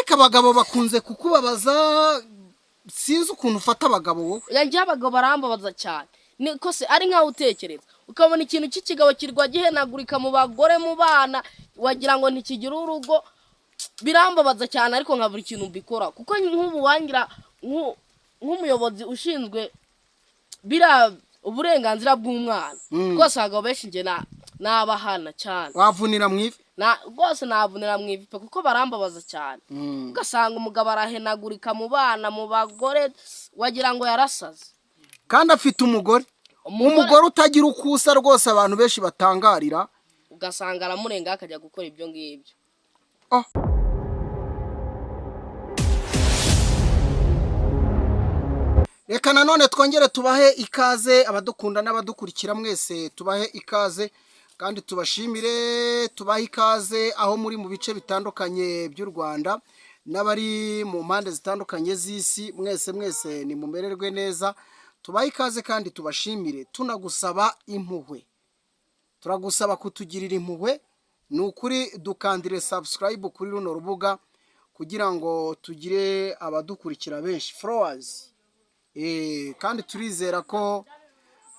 ariko abagabo bakunze kukubabaza sinzi ukuntu ufata abagabo wowe yanjye abagabo barambabaza cyane niko se ari nkaho utekereza ukabona ikintu cy'ikigabo kirwa gihenagurika mu bagore mu bana wagira ngo ntikigira urugo birambabaza cyane ariko nkabura ikintu mbikora kuko nk'ubu wangira nk'umuyobozi ushinzwe bira uburenganzira bw'umwana rwose abagabo benshi nge nabahana cyane wavunira mu ivi rwose navunira mu ivi kuko barambabaza cyane ugasanga umugabo arahenagurika mu bana mu bagore wagira ngo yarasaze kandi afite umugore utagira ukusa rwose abantu benshi batangarira ugasanga aramurenga akajya gukora ibyo ngibyo reka nanone twongere tubahe ikaze abadukunda n'abadukurikira mwese tubahe ikaze kandi tubashimire tubahe ikaze aho muri mu bice bitandukanye by'u Rwanda n'abari mu mpande zitandukanye z'isi mwese ni mumererwe neza tubahe ikaze kandi tubashimire tunagusaba impuhwe turagusaba kutugirira impuhwe ni ukuri dukandire subscribe kuri runo rubuga kugira ngo tugire abadukurikira benshi followers kandi turizera ko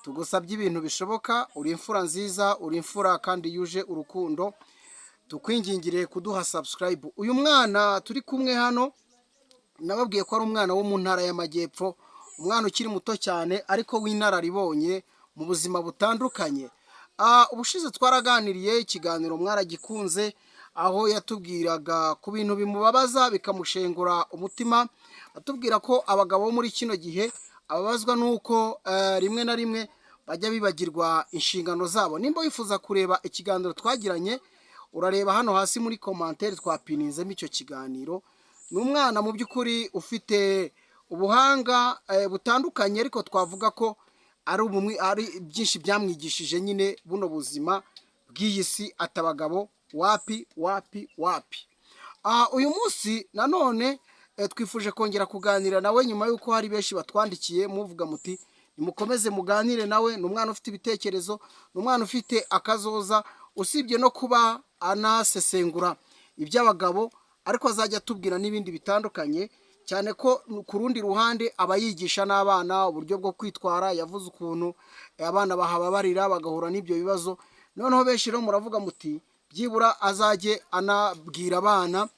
tugusabye ibintu bishoboka uri imfura nziza uri imfura kandi yuje urukundo tukwingingire kuduha subscribe uyu mwana turi kumwe hano nababwiye ko ari umwana wo mu ntara y'Amajyepfo umwana ukiri muto cyane ariko w'inararibonye mu buzima butandukanye ubushize twaraganiriye ikiganiro mwaragikunze aho yatubwiraga ku bintu bimubabaza bikamushengura umutima atubwira ko abagabo muri kino gihe ababazwa nuko rimwe na rimwe bajya bibagirwa inshingano zabo nimba wifuza kureba ikiganiro twagiranye urareba hano hasi muri commentaire twapininzemo icyo kiganiro ni umwana mu by'ukuri ufite ubuhanga butandukanye ariko twavuga ko ari byinshi byamwigishije nyine buno buzima bw'iyi si atabagabo wapi uyu munsi nanone twifuje kongera kuganira nawe nyuma y'uko hari benshi batwandikiye muvuga muti nimukomeze muganire nawe ni umwana ufite ibitekerezo ni umwana ufite akazoza usibye no kuba anasesengura iby'abagabo ariko azajya atubwira n'ibindi bitandukanye cyane ko ku rundi ruhande aba yigisha n'abana uburyo bwo kwitwara yavuze ukuntu abana bahababarira bagahura n'ibyo bibazo noneho benshi rero muravuga muti byibura azajye anabwira abana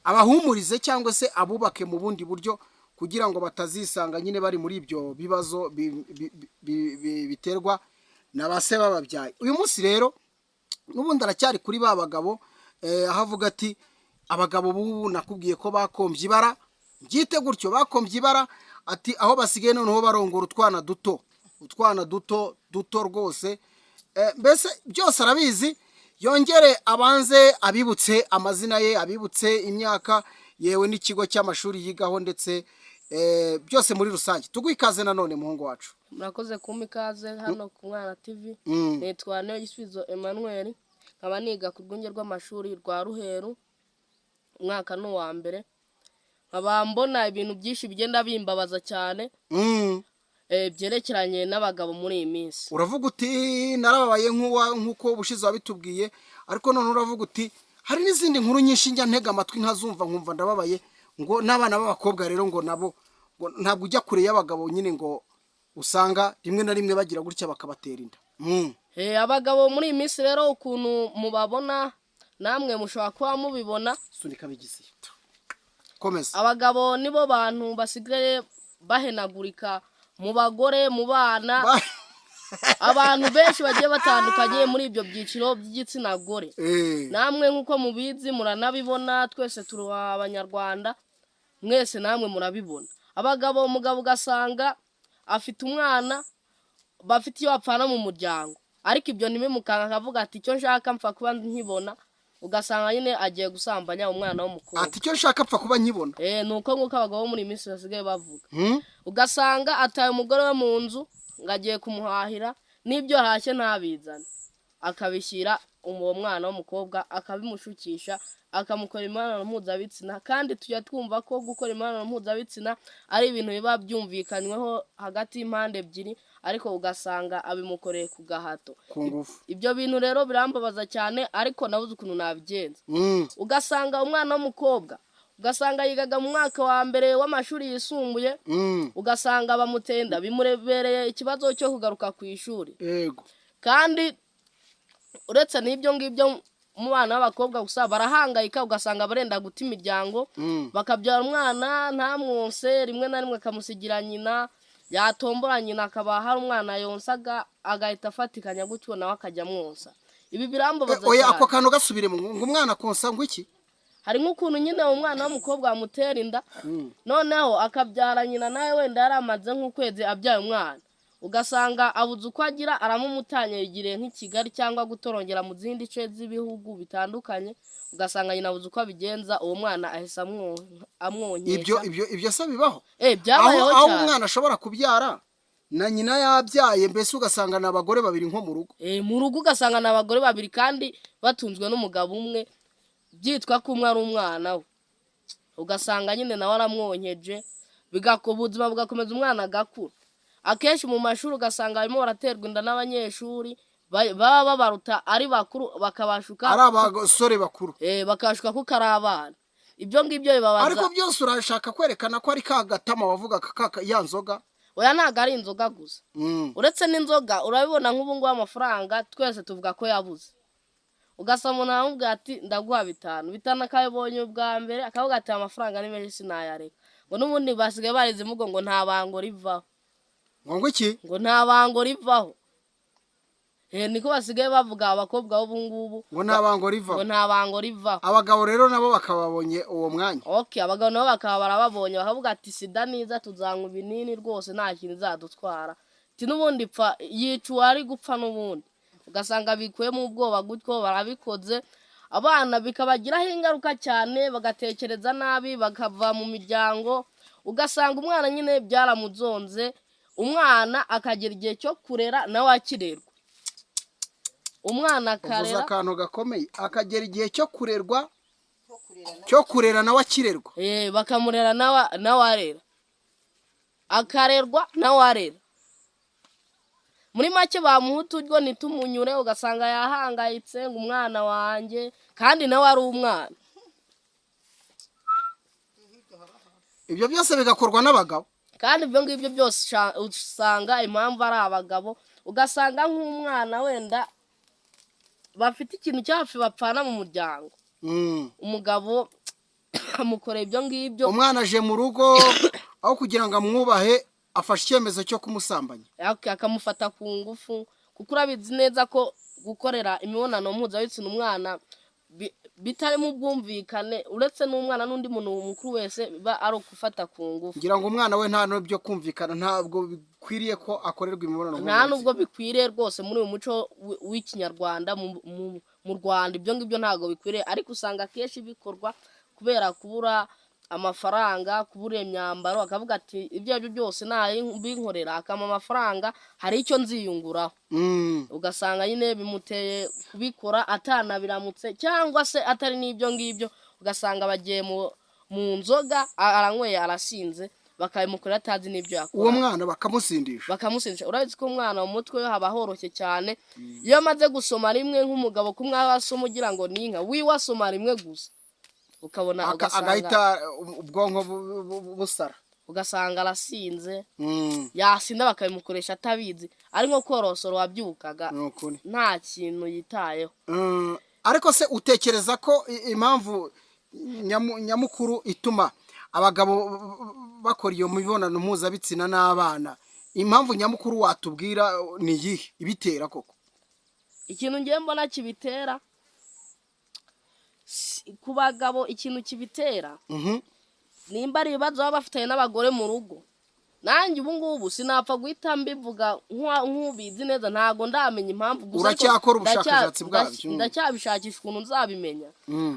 abahumurize cyangwa se abubake mu bundi buryo kugira ngo batazisanga nyine bari muri ibyo bibazo biterwa na ba se bababyaye uyu munsi rero n'ubundi aracyari kuri ba bagabo aho avuga ati abagabo bubu nakubwiye ko bakombye ibara byite gutyo bakombye ibara ati aho basigaye noneho barongora utwana duto rwose mbese byose arabizi yongere abanze abibutse amazina ye abibutse imyaka yewe n'ikigo cy'amashuri yigaho ndetse byose muri rusange tuguha ikaze nanone muhungu wacu murakoze kumpa ikaze hano ku Mwana TV nitwa Niyogisubizo Emmanuel nkaba niga ku rwunge rw'amashuri rwa Ruheru umwaka n'uwa mbere nkaba mbona ibintu byinshi bigenda bimbabaza cyane byerekeranye n'abagabo muri iyi minsi uravuga uti narababaye nk'uko ubushize wabitubwiye ariko none uravuga uti hari n'izindi nkuru nyinshi njya ntega amatwi nkazumva nkumva ndababaye ngo n'abana b'abakobwa rero ngo nabo ntabwo ujya kure y'abagabo nyine ngo usanga rimwe na rimwe bagira gutya bakabatera inda abagabo muri iyi minsi rero ukuntu mubabona namwe mushobora kuba mubibona sunika bigize komeza abagabo nibo bantu basigaye bahenagurika mu bagore mu bana abantu benshi bagiye batandukanye muri ibyo byiciro by'igitsina gore namwe nk'uko mubizi muranabibona twese turi abanyarwanda mwese namwe murabibona umugabo ugasanga afite umwana bafite iyo bapfana mu muryango ariko ibyo ntibimukanga akavuga ati icyo nshaka mpfa kuba nkibona ugasanga nyine agiye gusambanya umwana w'umukobwa ati icyo nshaka apfa kuba nkibona nuko nguko abagabo muri minsi basigaye bavuga ugasanga ataye umugore we mu nzu ngo agiye kumuhahira n'ibyo hashye ntabizane akabishyira uwo mwana w'umukobwa akabimushukisha akamukora imibonano mpuzabitsina, kandi tujya twumva ko gukora imibonano mpuzabitsina ari ibintu biba byumvikanyweho hagati y'impande ebyiri, ariko ugasanga abimukoreye ku gahato, ku ngufu. ibyo bintu rero birambabaza cyane, ariko nabuze ukuntu nabigenza. Ugasanga umwana w'umukobwa ugasanga yigaga mu mwaka wa mbere w'amashuri yisumbuye, ugasanga bamutenda bimurebereye ikibazo cyo kugaruka ku ishuri. Kandi uretse n'ibyo ngibyo mu bana b'abakobwa gusa barahangayika, ugasanga barenda guta imiryango, bakabyara umwana ntamwonse, rimwe na rimwe akamusigira nyina, yatombora nyina akaba hari umwana yonsaga agahita afatikanya gutyo nawe akajya amwonsa. Ibi birambabaza cyane. Oya, ako kantu gasubire ngo umwana konsa ngo iki? Hari nk'ukuntu nyine umwana w'umukobwa amutera inda, noneho akabyara nyina nawe wenda yaramaze nk'ukwezi abyaye umwana, ugasanga abuze uko agira, aramumutanya yigiriye nk'Ikigali cyangwa gutorongera mu zindi ce z'ibihugu bitandukanye, ugasanga nyina abuze uko abigenza, uwo mwana ahise amwonyesha. Ibyo se bibaho? Byabayeho cyane. Aho umwana ashobora kubyara na nyina yabyaye, mbese ugasanga ni abagore babiri nko mu rugo. Mu rugo ugasanga ni abagore babiri kandi batunzwe n'umugabo umwe, byitwa ko umwe ari umwana we, ugasanga nyine nawe aramwonyeje, ubuzima bugakomeza, umwana agakura. Akenshi mu mashuri ugasanga barimo baraterwa inda n'abanyeshuri baba babaruta ari bakuru, bakabashuka ari abasore bakuru, bakabashuka ko ari abana. Ibyo ngibyo bibabaza. Ariko byose urashaka kwerekana ko ari ka gatama wavuga ya nzoga? Oya, ntabwo ari inzoga gusa, uretse n'inzoga urabibona nk'ubu ngubu amafaranga twese tuvuga ko yabuze, ugasanga umuntu aramubwira ati ndaguha 5, akabibonye ubwa mbere akavuga ati amafaranga ni menshi sinayareka, ngo n'ubundi basigaye barize imugo ngo nta bango rivaho. Ngo iki? Ngo nta bango rivaho. Niko basigaye bavuga abakobwa b'ubu ngubu, ngo nta bango rivaho. Ngo nta bango rivaho. Abagabo rero nabo bakababonye uwo mwanya. Abagabo nabo bakaba barababonye, bakavuga ati sida niza tuzanywa ibinini rwose nta kintu izadutwara, ati n'ubundi pfa yicuwe ari gupfa n'ubundi. Ugasanga bikuyemo ubwoba gutyo barabikoze, abana bikabagiraho ingaruka cyane, bagatekereza nabi, bakava mu miryango, ugasanga umwana nyine byaramuzonze, umwana akagera igihe cyo kurera nawe akirerwa. Umwana akarera, uvuze akantu gakomeye, akagera igihe cyo kurerwa, cyo kurera nawe akirerwa. Bakamurera nawe arera, akarerwa nawe arera. Muri make bamuha uturyo ntitumunyure, ugasanga yahangayitse ngo umwana wanjye, kandi nawe ari umwana. Ibyo byose bigakorwa n'abagabo, kandi ibyo ngibyo byose usanga impamvu ari abagabo. Ugasanga nk'umwana wenda bafite ikintu cyafi bapfana mu muryango, umugabo amukoreye ibyo ngibyo, umwana aje mu rugo aho kugira ngo amwubahe afashe icyemezo cyo kumusambanya, akamufata ku ngufu, kuko urabizi neza ko gukorera imibonano mpuzabitsina umwana bitari mu bwumvikane, uretse n'umwana n'undi muntu mukuru wese biba ari ukufata ku ngufu. Ngira ngo umwana we nta n'ibyo kumvikana, ntabwo bikwiriye ko akorerwa imibonano mpuzabitsina. Nta n'ubwo bikwiriye rwose muri uyu muco w'ikinyarwanda mu Rwanda, ibyo ngibyo ntabwo bikwiriye, ariko usanga akenshi bikorwa kubera kubura amafaranga, kubura imyambaro, akavuga ati ibyo aribyo byose binkorera akama amafaranga, hari icyo nziyunguraho. Ugasanga nyine bimuteye kubikora atanabiramutse, cyangwa se atari n'ibyo ngibyo, ugasanga bagiye mu nzoga, aranyweye arasinze, bakabimukorera atazi n'ibyo yakora. Uwo mwana bakamusindisha. Urabizi ko umwana mu mutwe we haba horoshye cyane, iyo amaze gusoma rimwe nk'umugabo kumwe asoma ugira ngo ni inka, wiwe asoma rimwe gusa, ukabona agahita ubwonko busara, ugasanga arasinze, yasinda bakabimukoresha atabizi, ari nko korosoro wabyukaga nta kintu yitayeho. Ariko se utekereza ko impamvu nyamukuru ituma abagabo bakora iyo mibonano mpuzabitsina n'abana, impamvu nyamukuru watubwira ni iyihe ibitera koko? Ikintu ngiye mbona kibitera ku bagabo, ikintu kibitera nimba ari ibibazo baba bafitanye n'abagore mu rugo. Nanjye ubu ngubu sinapfa guhita mbivuga nk'ubizi neza, ntago ndamenya impamvu, gusa uracyakora ubushakashatsi bwabyo, ndacyabishakisha ukuntu nzabimenya.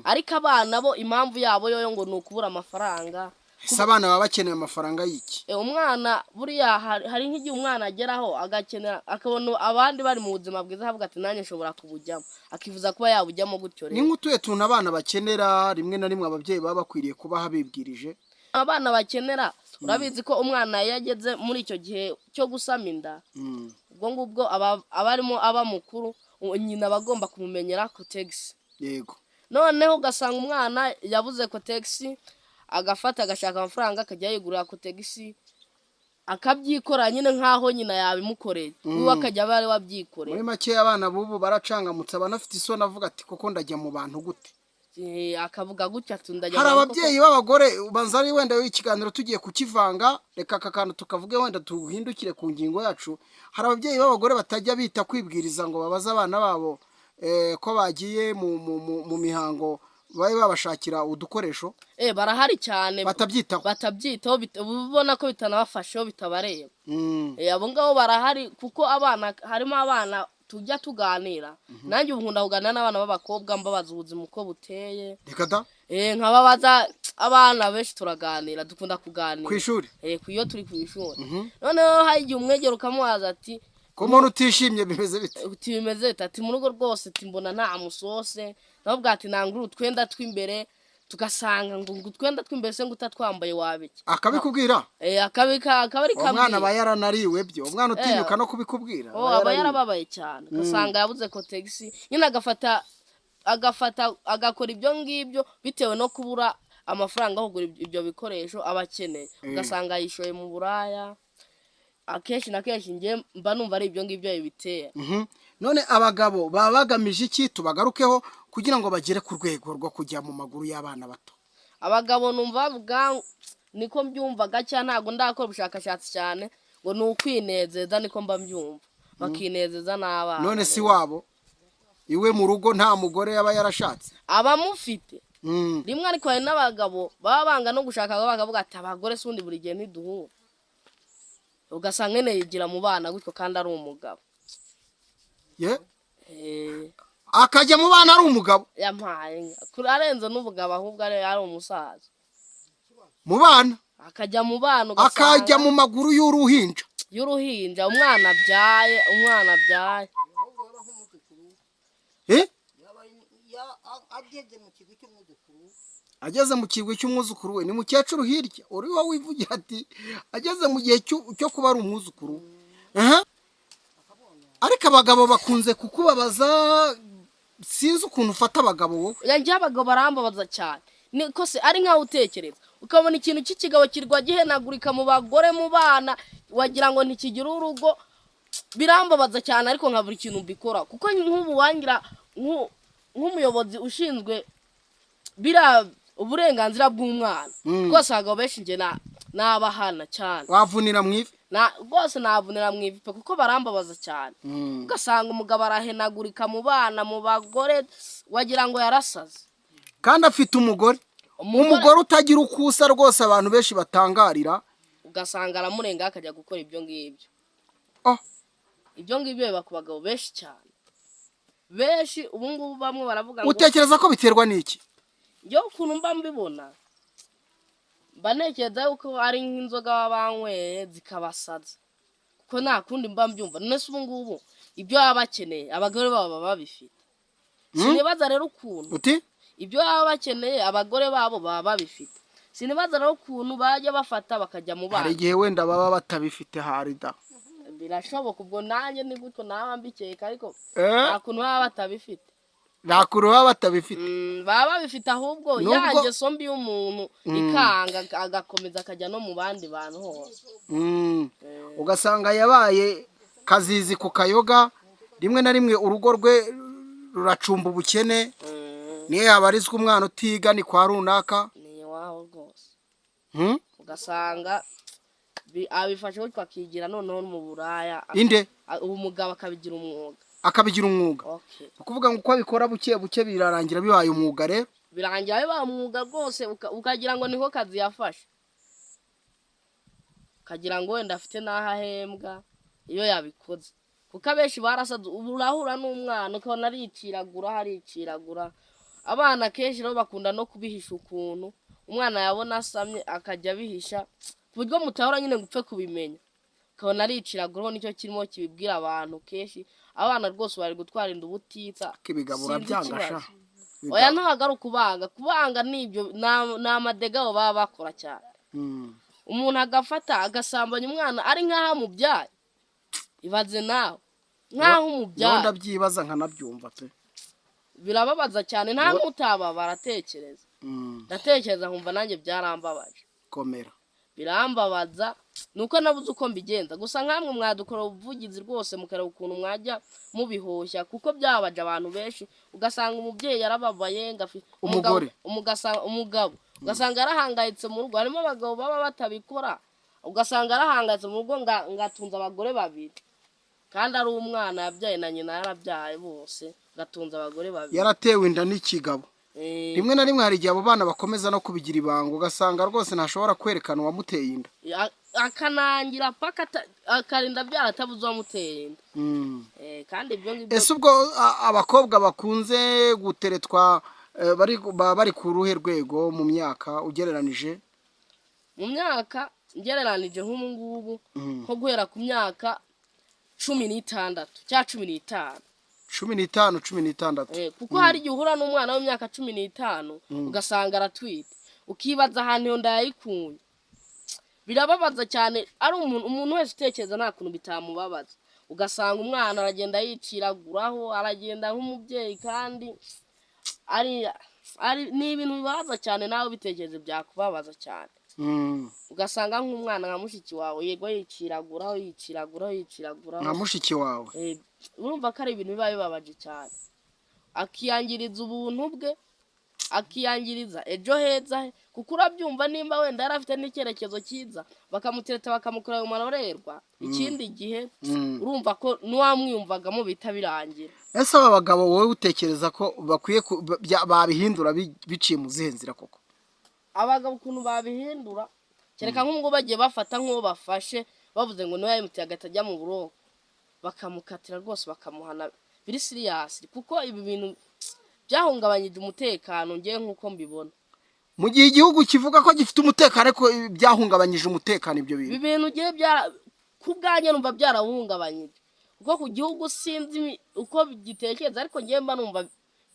Ariko abana bo impamvu yabo yo ngo ni ukubura amafaranga, ese abana baba bakeneye amafaranga y'iki? Umwana buriya hari nk'igihe umwana ageraho agakenera akabona abandi bari mu buzima bwiza avuga ati nanjye nshobora kubujyamo, akifuza kuba yabujyamo gutyo rero. Ni nk'utuye tuntu abana bakenera rimwe na rimwe ababyeyi baba bakwiriye kubaha bibwirije. Abana bakenera urabizi ko umwana yageze muri icyo gihe cyo gusama inda, ubwo ngubwo aba arimo aba mukuru, nyina bagomba kumumenyera kotegisi. Yego. Noneho ugasanga umwana yabuze kotegisi agafata agashaka amafaranga akajya yigurira kotegisi akabyikora nyine nkaho nyina yabimukoreye, uwo akajya bari wabyikoreye. Muri make abana bubu baracangamutse, abanafite isoni avuga ati koko ndajya mu bantu gute? Akavuga gutya ati ndajya. Hari ababyeyi b'abagore ubanza ari wenda ikiganiro tugiye kukivanga, reka aka kantu tukavuge wenda tuhindukire ku ngingo yacu. Hari ababyeyi b'abagore batajya bita kwibwiriza ngo babaze abana babo ko bagiye mu mihango babe babashakira udukoresho. Barahari cyane batabyitaho ubona ko bitanabafasheho bitabareba. Abo ngabo barahari kuko harimo abana tujya tuganira, nanjye ubu nkunda kuganira n'abana b'abakobwa mbabaza ubuzima uko buteye. Reka da. Nkababaza abana benshi turaganira, dukunda kuganira ku ishuri. Iyo turi ku ishuri. Noneho hari igihe umwegera ukamubaza ati ko umuntu utishimye bimeze bite? Bimeze bite? Ati mu rugo rwose mbona nta musose, nabwo ati nangura utwenda tw'imbere, tugasanga ngo utwenda tw'imbere se ngo utatwambaye wabiki. Akabikubwira? Akabari kamwe. Umwana aba yaranariwe byo, umwana utinyuka no kubikubwira. Aba yarababaye cyane, ugasanga yabuze kotegisi, nyine agakora ibyo ngibyo bitewe no kubura amafaranga yo kugura ibyo bikoresho aba akeneye. Ugasanga yishoye mu buraya. Akenshi na kenshi njye mba numva ari ibyo ngibyo bibiteye. None abagabo baba bagamije iki? Tubagarukeho kugira ngo bagere ku rwego rwo kujya mu maguru y'abana bato. Abagabo numva bavuga niko mbyumvaga cyane, ntabwo ndakora ubushakashatsi cyane, ngo ni ukwinezeza, niko mba mbyumva, bakinezeza n'abana. None si wabo iwe mu rugo nta mugore yaba yarashatse? Abamufite rimwe, ariko hari n'abagabo baba banga no gushaka bakavuga ati abagore si undi buri gihe ntiduhura, ugasanga nyine yigira mu bana gutyo kandi ari umugabo. Akajya mu bana ari umugabo? Yampaye arenze n'ubugabo, ahubwo ari umusaza. Mu bana? Akajya mu bana, akajya mu maguru y'uruhinja. Umwana abyaye. Ageze mu kigwi cy'umwuzukuru we. Ni mukecuru hirya uri wowe wivugira ati ageze mu gihe cyo kuba ari umwuzukuru. Ariko abagabo bakunze kukubabaza, sinzi ukuntu ufata abagabo wowe. Yanjye abagabo barambabaza cyane, niko se ari nkaho utekereza ukabona ikintu cy'ikigabo kirwa gihenagurika mu bagore mu bana, wagira ngo ntikigira urugo. Birambabaza cyane, ariko nkabura ikintu mbikora, kuko nk'ubu wangira nk'umuyobozi ushinzwe uburenganzira bw'umwana rwose, abagabo benshi njye nabahana cyane. Wavunira mu ivi? Rwose navunira mu ivi kuko barambabaza cyane. Ugasanga umugabo arahenagurika mu bana, mu bagore, wagira ngo yarasaze, kandi afite umugore utagira ukusa rwose, abantu benshi batangarira. Ugasanga aramurenga akajya gukora ibyo ngibyo. Ibyo ngibyo biba ku bagabo benshi cyane, benshi. Ubu ngubu bamwe baravuga ngo, utekereza ko biterwa n'iki? Yo ukuntu mba mbibona, mba ntekereza yuko ari nk'inzoga baba banyweye zikabasaza, kuko nta kundi mba mbyumva. None se ubu ngubu ibyo baba bakeneye abagore babo baba babifite. Sinibaza rero ukuntu ibyo baba bakeneye abagore babo baba babifite. Sinibaza rero ukuntu bajya bafata bakajya mu bana. Hari igihe wenda baba batabifite harida. Birashoboka, ubwo nanjye ni gutyo nawe mbikeka, ariko nta kuntu baba batabifite. Baba babifite, ahubwo yanjye sombi y'umuntu ikanga agakomeza akajya no mu bandi bantu hose. Ugasanga yabaye kazizi ku kayoga, rimwe na rimwe urugo rwe ruracumba ubukene. Niyo yabarizwa umwana utiga ni kwa runaka, ni waho rwose. Ugasanga abifashe gutyo akigira noneho mu buraya. Umugabo akabigira umwuga. Ukuvuga ngo uko abikora buke buke birarangira bibaye umwuga. Rero birangira bibaye umwuga rwose, ukagira ngo niho kazi yafashe, ukagira ngo wenda afite n'aho ahembwa iyo yabikoze, kuko abenshi barasaze. Ubu urahura n'umwana ukabona hariciragura. Abana kenshi rero bakunda no kubihisha ukuntu, umwana yabona asamye akajya abihisha ku buryo mutahora nyine gupfe kubimenya ukabona ariciraguraho nicyo kirimo kibibwira abantu kenshi abana rwose bari gutwara inda ubutitsa kibigabura byangasha oya ntabwo ari kubanga nibyo ni amadega baba bakora cyane umuntu agafata agasambanya umwana ari nk'aho amubyaye ibaze nawe nk'aho umubyaye ndabyibaza nkanabyumva pe birababaza cyane nta n'utaba baratekereza ndatekereza nkumva nanjye byarambabaje komera birambabaza nuko nabuze uko mbigenza gusa nkamwe mwadukora ubuvugizi rwose mukareba ukuntu mwajya mubihoshya kuko byabaje abantu benshi ugasanga umubyeyi yarababaye umugabo ugasanga yarahangayitse mu rugo harimo abagabo baba batabikora ugasanga yarahangayitse mu rugo ngatunze abagore babiri kandi ari umwana yabyaye na nyina yarabyaye bose gatunze abagore babiri yaratewe inda n'ikigabo rimwe na rimwe hari igihe abo bana bakomeza no kubigira ibanga ugasanga rwose ntashobora kwerekana uwamuteye inda akanangira paka akarinda byaratabuze uwamuteye inda kandi ibyo ngibyo ese ubwo abakobwa bakunze guteretwa bari ku ruhe rwego mu myaka ugereranije mu myaka ngereranije nk'ubu ngubu nko guhera ku myaka 16 cyangwa 15 15 kuko hari igihe uhura n'umwana w'imyaka 15 ugasanga aratwite ukibaza ahantu iyo nda yayikunye birababaza cyane ari umuntu wese utekereza nta kuntu bitamubabaza ugasanga umwana aragenda yiciraguraho aragenda nk'umubyeyi kandi ni ibintu bibabaza cyane nawe bitekereze byakubabaza cyane ugasanga nk'umwana nka mushiki wawe yego yiciraguraho nka mushiki wawe urumva ko ari ibintu biba bibabaje cyane akiyangiriza ubuntu bwe akiyangiriza ejo heza kuko urabyumva nimba wenda yari afite n'icyerekezo cyiza bakamutereta bakamukorera mu marorerwa ikindi gihe urumva ko n'uwamwiyumvagamo bita birangira ese aba bagabo wowe utekereza ko bakwiye babihindura biciye mu zihe nzira koko abagabo ukuntu babihindura kereka nk'ubwo bagiye bafata nk'uwo bafashe bavuze ngo niwe yamuteye agatajya mu buroko bakamukatira rwose bakamuhana biri siriyasi kuko ibi bintu byahungabanyije umutekano ngiye nk'uko mbibona mu gihe igihugu kivuga ko gifite umutekano ariko byahungabanyije umutekano ibyo bintu ugiye ku bwanjye numva byarawuhungabanyije kuko ku gihugu sinzi uko gitekereza ariko ngiye mba numva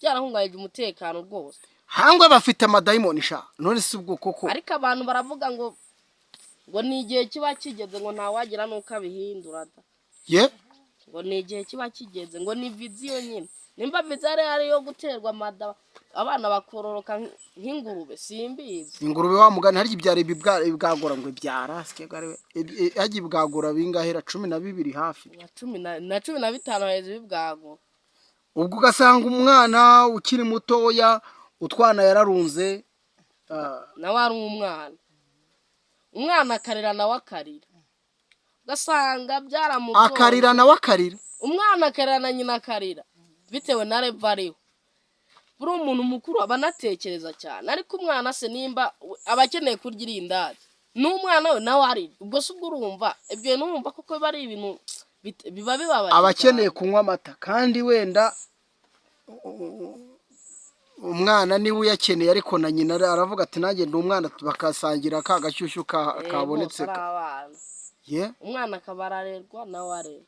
byarahungabanyije umutekano rwose hangwe bafite amadayimoni sha none si ubwo koko ariko abantu baravuga ngo ni igihe kiba kigeze ngo ntawagira nuko abihindura ngo ni igihe kiba kigeze ngo ni viziyo nyine nimba viziyo ari yo guterwa amada abana bakororoka nk'ingurube simbizi ingurube wa mugani hari ibyara ibwagora ngo ibyara hagiye ibwagura bingahera 12 hafi na 15 heza ibwagura ubwo ugasanga umwana ukiri mutoya utwana yararunze nawe ari umwana akarira nawe akarira ugasanga byaramugoye akarira nawe akarira umwana akarira na nyina akarira bitewe na reva ariho buri umuntu mukuru aba anatekereza cyane ariko umwana se nimba aba akeneye kurya irindazi n'umwana we nawe ari ubwo se ubwo urumva ibyo numva kuko biba ari ibintu biba bibabaje aba akeneye kunywa amata kandi wenda umwana niwe uyakeneye ariko na nyina aravuga ati nanjye ndi umwana bakasangira ka gashyushyu kabonetse umwana akabararerwa nawe arera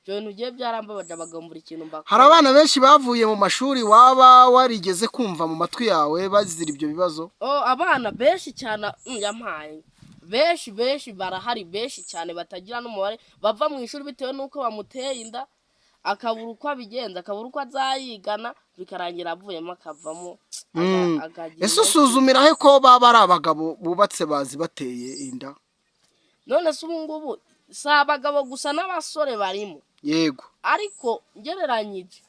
ibyo bintu ugiye byarambabaje abagambura ikintu mbakora hari abana benshi bavuye mu mashuri waba warigeze kumva mu matwi yawe bazira ibyo bibazo abana benshi cyane yampaye benshi barahari benshi cyane batagira n'umubare bava mu ishuri bitewe n'uko bamuteye inda akabura uko abigenza akabura uko azayigana bikarangira avuyemo akavamo ese usuzumira he ko baba ari abagabo bubatse bazi bateye inda none se ubu ngubu si abagabo gusa n'abasore barimo yego ariko ngereranyije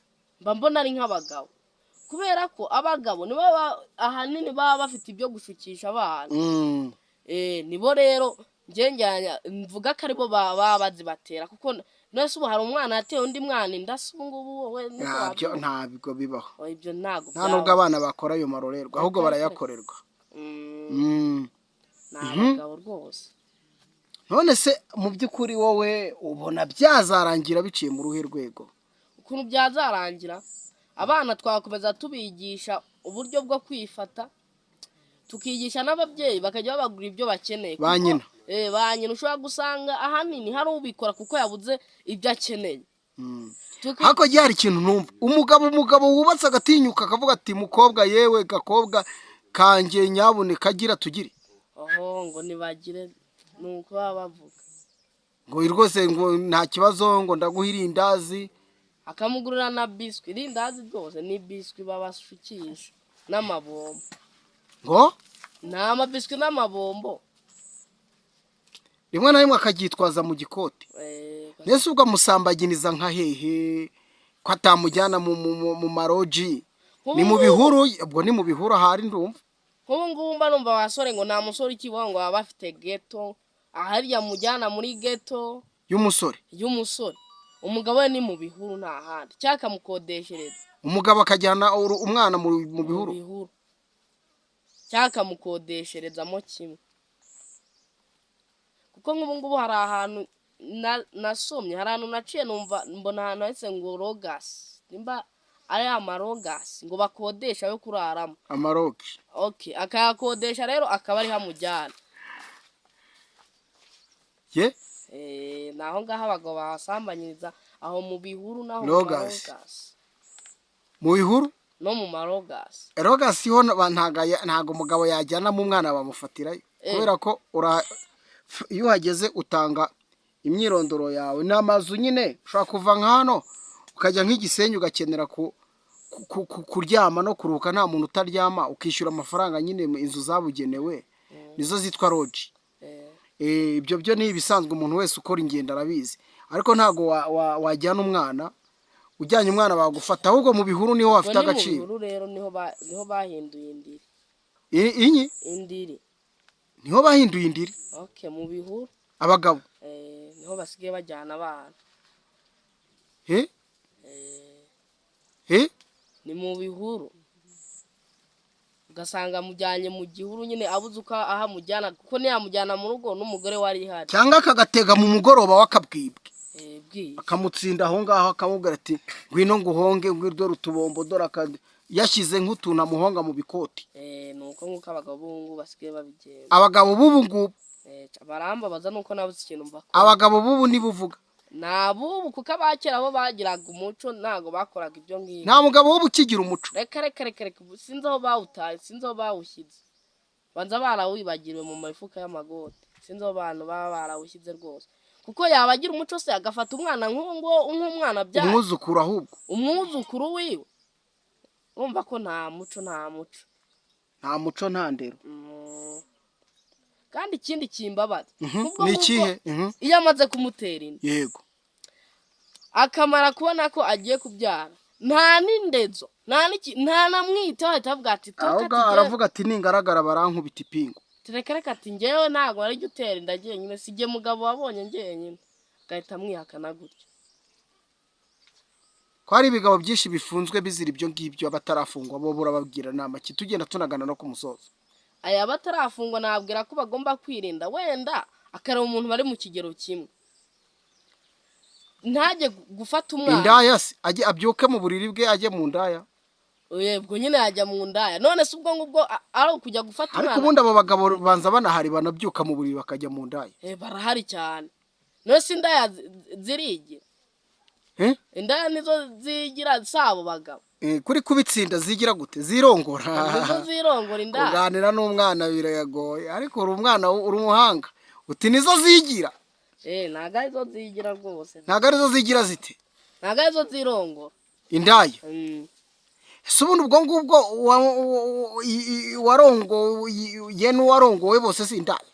mba mbona ari nk'abagabo kubera ko abagabo nibo ahanini baba bafite ibyo gushukisha abana nibo rero mvuga ko aribo baba bazibatera kuko nose ubu hari umwana yatewe undi mwana inda se ubu ngubu wowe ntabwo bibaho ibyo ntabwo nta nubwo abana bakora ayo marorerwa ahubwo barayakorerwa ni abagabo rwose none se mu by'ukuri wowe ubona byazarangira biciye mu ruhe rwego ukuntu byazarangira abana twakomeza tubigisha uburyo bwo kwifata tukigisha n'ababyeyi bakajya babagura ibyo bakeneye ba nyina ba nyina ushobora gusanga ahanini hari ubikora kuko yabuze ibyo akeneye. hakurya hari ikintu numva umugabo wubatse agatinyuka akavuga ati mukobwa yewe gakobwa kanjye nyabuneka agira tugire ngo nibagire nuko baba bavuga ngo rwose ngo nta kibazo ngo ndaguha irindazi akamugurira na biswi. Irindazi rwose ni biswi babashukisha n'amabombo ngo nta mabiswi n'amabombo rimwe na rimwe akabyitwaza mu gikoti. Mbese ubwo amusambaginiza nka hehe ko atamujyana mu maroji ni mu bihuru ubwo ni mu bihuru ahari ndumva nk'ubu ngubu mba numva abasore ngo nta musore ukibaho ngo baba bafite geto ahari yamujyana muri geto y'umusore umugabo we ni mu bihuru nta handi cyangwa akamukodeshereza umugabo akajyana umwana mu bihuru cyangwa akamukodesherezamo kimwe kuko nk'ubu ngubu hari ahantu nasomye hari ahantu naciye numva mbona ahantu hahise ngo rogasi nimba ari amarogasi ngo bakodesha yo kuraramo amarogi akayakodesha rero akaba ari hamujyana naho ngaho abagabo bahasambanyiriza aho mu bihuru naho mu marogasi mu bihuru no mu marogasi ho ntago umugabo yajyanamo umwana bamufatirayo kubera ko iyo uhageze utanga imyirondoro yawe n'amazu nyine ushobora kuva nka hano ukajya nk'igisenyi ugakenera kuryama no kuruhuka nta muntu utaryama ukishyura amafaranga nyine inzu zabugenewe nizo zitwa roji. Ibyo byo ni ibisanzwe umuntu wese ukora ingendo arabizi ariko ntago wajyana umwana ujyanye umwana bagufata ahubwo mu bihuru niho hafite agaciro. Mu bihuru rero niho bahinduye indiri niho bahinduye indiri mu bihuru abagabo niho basigaye bajyana abana ni mu bihuru ugasanga amujyanye mu gihuru nyine abuze uko ahamujyana kuko ntiyamujyana mu rugo n'umugore wari ihari cyangwa akagatega mu mugoroba w'akabwibwe akamutsinda aho ngaho akamubwira ati ngwino nguhonge ngwiryo rutubombo dore yashyize nk'utuntu amuhonga mu bikoti. Nuko nk'uko abagabo b'ubu basigaye babigenza abagabo b'ubu ngubu barambabaza nuko nabuze ikintu mbakora abagabo b'ubu nibuvuga nabubu kuko abakera bo bagiraga umuco ntago bakoraga ibyo ngibyo nta mugabo w'ubu ukigira umuco reka sinzi aho bawutaye sinzi aho bawushyize banza barawibagiriwe mu mifuka y'amagote sinzi aho abantu baba barawushyize rwose kuko yabagira umuco se agafata umwana nk'umwana bya umwuzukuru ahubwo umwuzukuru wiwe urumva ko nta muco nta ndero kandi ikindi kimbabaza ni ikihe iyo amaze kumutera inda yego akamara kubona ko agiye kubyara nta n'indezo nta namwitaho ahita avuga ati aravuga ati ningaragara barankubita ipingu reka ati ngewe ntabwo ari utera inda nyine sijye mugabo wabonye nyine agahita amwihakana gutyo ko hari ibigabo byinshi bifunzwe bizira ibyo ngibyo abatarafungwa bo burababwira nama ki tugenda tunagana no ku musozo aya batarafungwa nabwira ko bagomba kwirinda wenda akareba umuntu bari mu kigero kimwe ntajye gufata umwana indaya se ajye abyuke mu buriri bwe ajye mu ndaya yebwo nyine yajya mu ndaya none se ubwo ngubwo ari ukujya gufata umwana ariko ubundi abo bagabo banza banahari banabyuka mu buriri bakajya mu ndaya barahari cyane none se indaya zirigira indaya nizo zigira sabo bagabo kuri kubitsinda zigira gute zirongora nizo zirongora indaya kuganira n'umwana birayagoye ariko uri umwana uri umuhanga uti nizo zigira ntago arizo zigira rwose ntago arizo zigira zite ntago arizo zirongora indaya ese ubundi ubwo ngubwo warongoye n'uwarongowe bose si indaya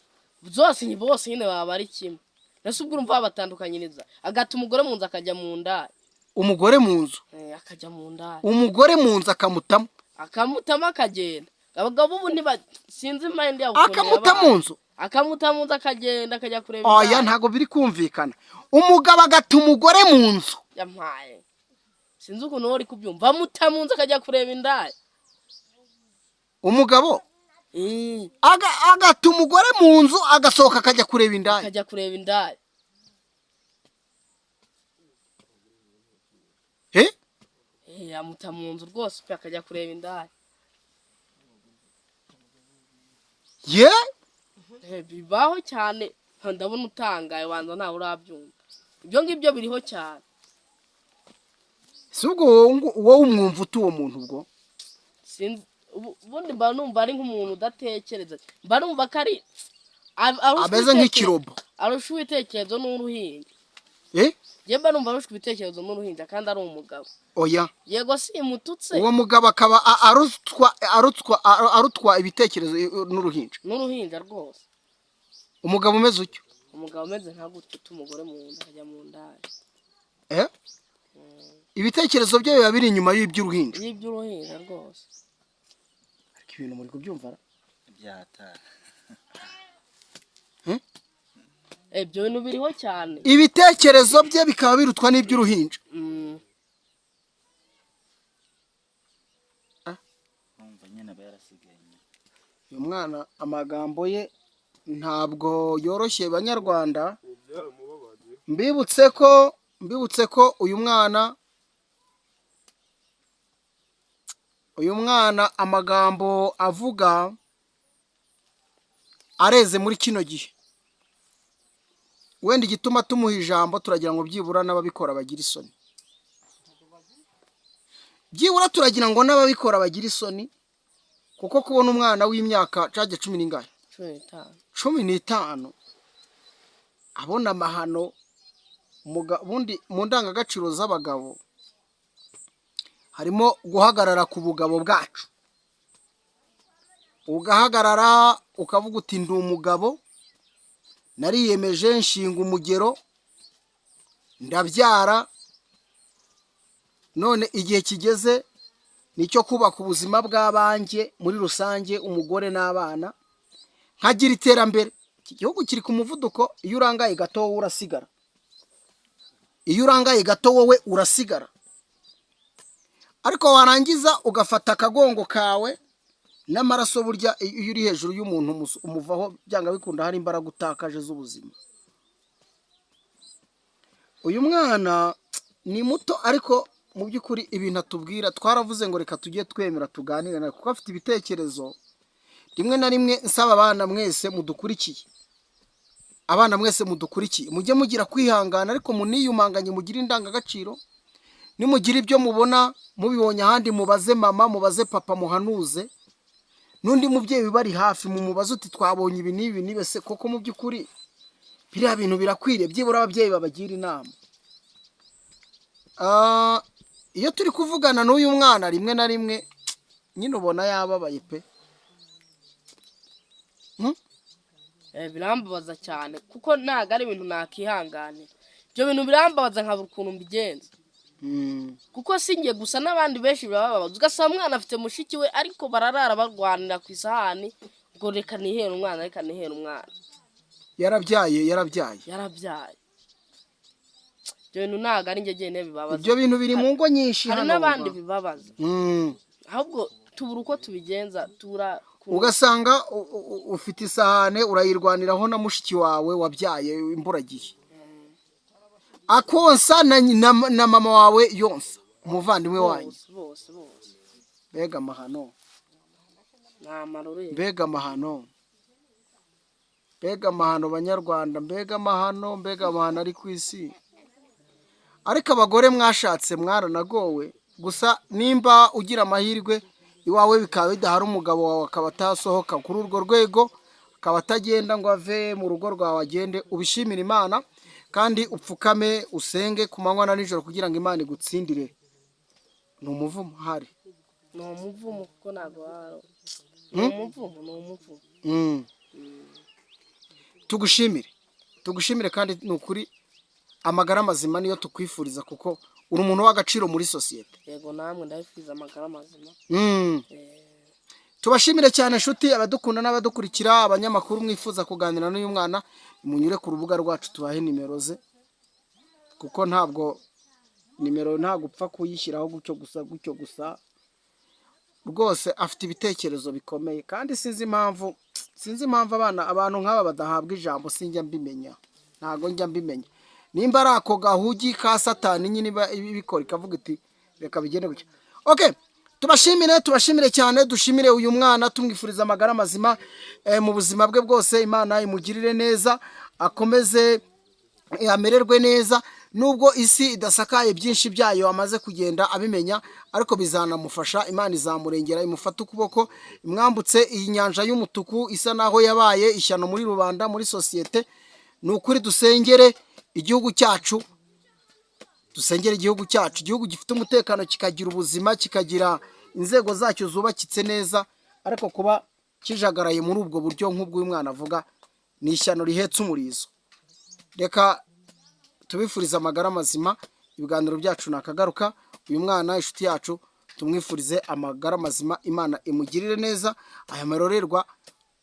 bose nyine baba ari kimwe nase ubwo urumva babatandukanyiriza agata umugore mu nzu akajya mu ndaya umugore mu nzu akajya mu ndaya umugore mu nzu akamutamo akagenda abagabo ubu sinzi impande yabo akamuta mu nzu akagenda akajya kureba oya ntago biri kumvikana umugabo agata umugore mu nzu yampaye sinzi ukuntu wari kubyumva amuta mu nzu akajya kureba indaya umugabo agata umugore mu nzu agasohoka akajya kureba indaya yamuta mu nzu rwose akajya kureba indaya ye bibaho cyane ndabona utangaye wanza nawe urabyumva ibyo ngibyo biriho cyane si ubwo wowe umwumva uti uwo muntu ubwo ubundi mba numva ari nk'umuntu udatekereza mba numva ko ari ameze nk'ikirobo arusha ibitekerezo n'uruhinja njye mba numva arusha ibitekerezo n'uruhinja kandi ari umugabo oya yego simututse uwo mugabo akaba arutwa ibitekerezo n'uruhinja rwose umugabo umeze utyo umugabo umeze nka gutyo umugore mu nda ajya mu ndaya ibitekerezo bye biba biri inyuma y'iby'uruhinja rwose ariko ibintu muri kubyumva byatara ibyo bintu biriho cyane ibitekerezo bye bikaba birutwa n'iby'uruhinja uyu mwana amagambo ye ntabwo yoroshye banyarwanda mbibutse ko uyu mwana amagambo avuga areze muri kino gihe wenda igituma tumuha ijambo turagira ngo byibura n'ababikora bagira isoni kuko kubona umwana w'imyaka cage 10 n'ingahe 15 abona amahano bundi mu ndangagaciro z'abagabo harimo guhagarara ku bugabo bwacu ugahagarara ukavuga uti ndi umugabo nariyemeje nshinga umugero ndabyara none igihe kigeze nicyo kubaka ubuzima bw'abanjye muri rusange umugore n'abana nkagira iterambere iki gihugu kiri ku muvuduko iyo urangaye gato wowe urasigara ariko warangiza ugafata akagongo kawe n'amaraso burya iyo uri hejuru y'umuntu umuvaho byanga bikunda hari imbaraga utakaje z'ubuzima uyu mwana ni muto ariko mu by'ukuri ibintu atubwira twaravuze ngo reka tujye twemera tuganire nawe kuko afite ibitekerezo rimwe na rimwe nsaba abana mwese mudukurikiye mujye mugira kwihangana ariko muniyumanganye mugire indangagaciro nimugira ibyo mubona mubibonye ahandi mubaze mama mubaze papa muhanuze n'undi mubyeyi bari hafi mu mubazo uti twabonye ibi n'ibi se koko mu by'ukuri biriya bintu birakwiriye byibura ababyeyi babagira inama iyo turi kuvugana n'uyu mwana rimwe na rimwe nyine ubona yababaye pe birambabaza cyane kuko ntago ari ibintu nakihanganira ibyo bintu birambabaza nkabura ukuntu mbigenza kuko singiye gusa n'abandi benshi birababaza ugasanga umwana afite mushiki we ariko bararara barwanira ku isahani ngo reka nihere umwana yarabyaye ibyo bintu ntago ari njye jyenyine bibabaza ibyo bintu biri mu ngo nyinshi hari n'abandi bibabaza ahubwo tubura uko tubigenza ugasanga ufite isahane urayirwaniraho na mushiki wawe wabyaye imburagihe akonsa na mama wawe yonsa umuvandimwe wanyu mbega amahano banyarwanda mbega amahano ari ku isi ariko abagore mwashatse mwaranagowe gusa nimba ugira amahirwe iwawe bikaba bidahari umugabo wawe akaba atasohoka kuri urwo rwego akaba atagenda ngo ave mu rugo rwawe agende ubishimire Imana kandi upfukame usenge ku manywa na nijoro kugira ngo Imana igutsindire ni umuvumo hari ni umuvumo kuko ntabwo ni umuvumo tugushimire kandi ni ukuri amagara mazima niyo tukwifuriza kuko uri umuntu w'agaciro muri sosiyete yego namwe ndabifuza amagara mazima tubashimire cyane inshuti abadukunda n'abadukurikira abanyamakuru mwifuza kuganira n'uyu mwana munyure ku rubuga rwacu tubahe nimero ze kuko ntabwo nimero ntabwo upfa kuyishyiraho gutyo gusa rwose afite ibitekerezo bikomeye kandi sinzi impamvu abantu nk'aba badahabwa ijambo sinjya mbimenya ntabwo njya mbimenya nimba ari ako gahugi ka satani nyine ibikora ikavuga iti reka bigende gutya tubashimire cyane, dushimire uyu mwana tumwifuriza amagara mazima mu buzima bwe bwose. Imana imugirire neza, akomeze amererwe neza, nubwo isi idasakaye byinshi byayo amaze kugenda abimenya, ariko bizanamufasha. Imana izamurengera, imufata ukuboko, imwambutse iyi nyanja y'umutuku isa naho yabaye ishyano muri rubanda, muri sosiyete. Ni ukuri dusengere igihugu cyacu, igihugu gifite umutekano, kikagira ubuzima, kikagira inzego zacyo zubakitse neza. Ariko kuba kijagaraye muri ubwo buryo nk'ubwo uyu mwana avuga, ni ishyano rihetse umurizo. Reka tubifurize amagara mazima, ibiganiro byacu nakagaruka. Uyu mwana inshuti yacu tumwifurize amagara mazima, Imana imugirire neza, aya marorerwa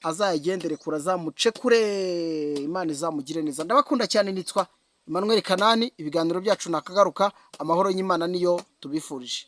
azayagendere kure, azamuce kure, Imana izamugire neza. Ndabakunda cyane, nitwa Emmanuel Kanani, ibiganiro byacu nakagaruka. Amahoro y'Imana niyo tubifurije.